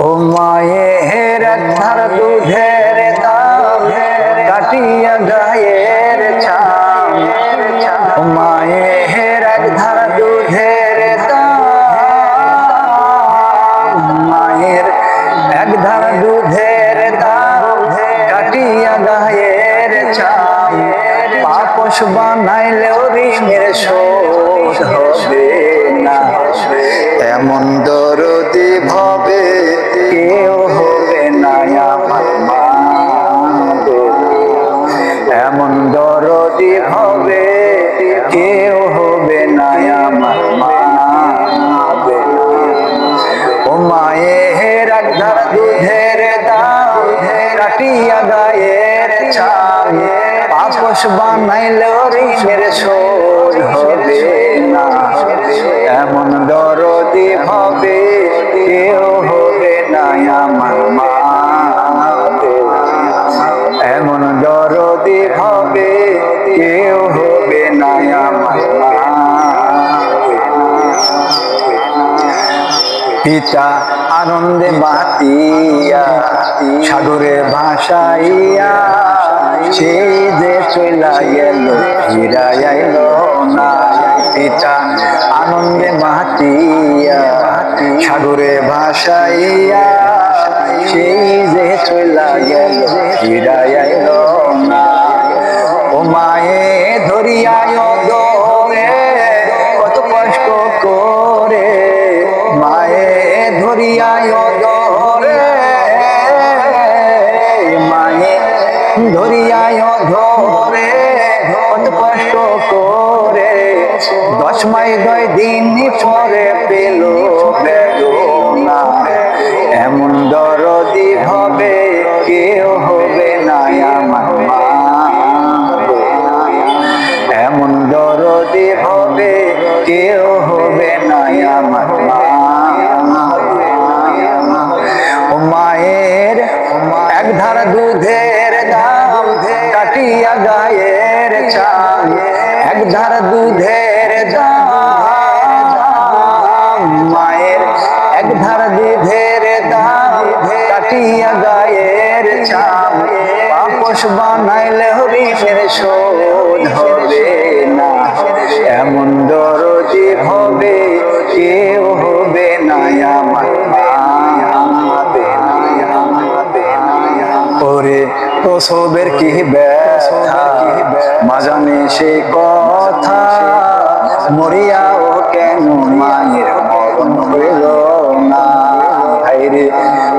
ও মায়ের একধার দুধের দাম কাটিয়া গায়ের ছাম, ও মায়ের একধার দুধের দাম, মায়ের একধার দুধের দাম কাটিয়া গায়ের ছাম, পাপস বানাইলেও ঋণের শোধ হবে না। এমন দরদি ভবে কেউ হবে না আমার মা, এমন দরদি হবে কেউ হবে না আমার মা। ও মায়ের একধার দুধের দাম কাটিয়া গায়ের ছাম, পাপস বানাইলেও ঋণের শোধ হবে না। এমন দরদি হবে কেউ হবে না আমার মা, এমন দরদি হবে কেউ হবে না আমার মা। পিতা আনন্দে বাতিয়া সাগরে ভাসাইয়া, সেই যে চইলা গেল ফিরা আইল না। পিতা আনন্দে মাতিয়া সাগরে ভাসাইয়া, সেই যে চইলা গেল ফিরা আইল না। ও মায়ে ধরিয়ায় দরে কত কষ্ট করে, মায়ে ধরিয়ায় দরে, মায়ে ধরিয়ায় ধরে কত কষ্ট করে, 10 মাস 10 দিন পরে পেল বেদনা। এমন দরদি হবে কেউ হবে না আমার মা, এমন দরদি হবে কেউ হবে না আমার মা। ও মায়ের একধার দুধের দাম কাটিয়া গায়ের ছাম, একধার দুধের দাম, মায়ের একধার দুধের দাম কাটিয়া গায়ের ছাম, পাপস বানাইলে ঋণের শোধ হবে না। এমন দরদি হবে কেউ হবে না আমার মা। ওরে প্রসবের কি ব্যথা মা জানে সে কথা, মরিয়াও কেন মায়ের মরণ হইল না। হায়রে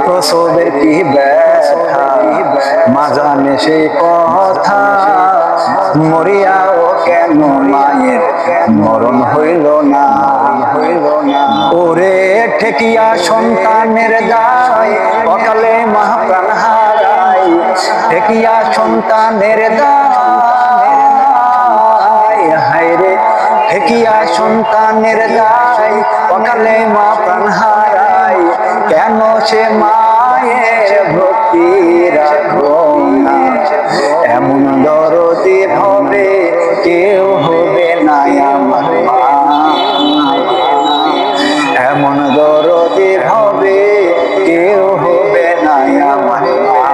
প্রসবের কি ব্যথা মা জানে সে কথা, মরিয়াও কেন মায়ের মরণ হইল না। ওরে ঠেকিয়া সন্তানের দায় অকালে মা প্রাণ হারায়, ঠেকিয়া সন্তানের দায়, হায়রে ঠেকিয়া সন্তানের দায় অকালে মা প্রাণ হারায়, কেন সে মায়ের ভক্তি রাখো না। এমন দরদি হবে কেউ হবে না আমার মা, এমন দরদি হবে কেউ হবে না আমার মা।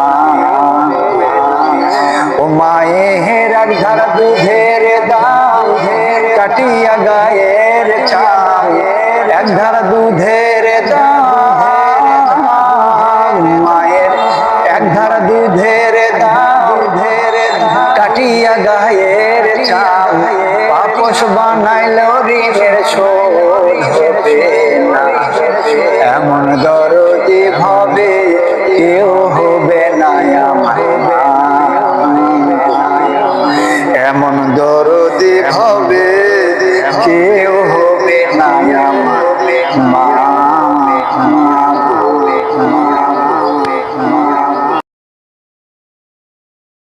ও মায়ের একধার দুধের দাম কাটিয়া গায়ের ছাম, একধার দুধের দাম, মায়ের একধার দুধের দাম কাটিয়া গায়ের ছাম, পাপস বানাইলেও ঋণের শোধ হবে না। এমন দর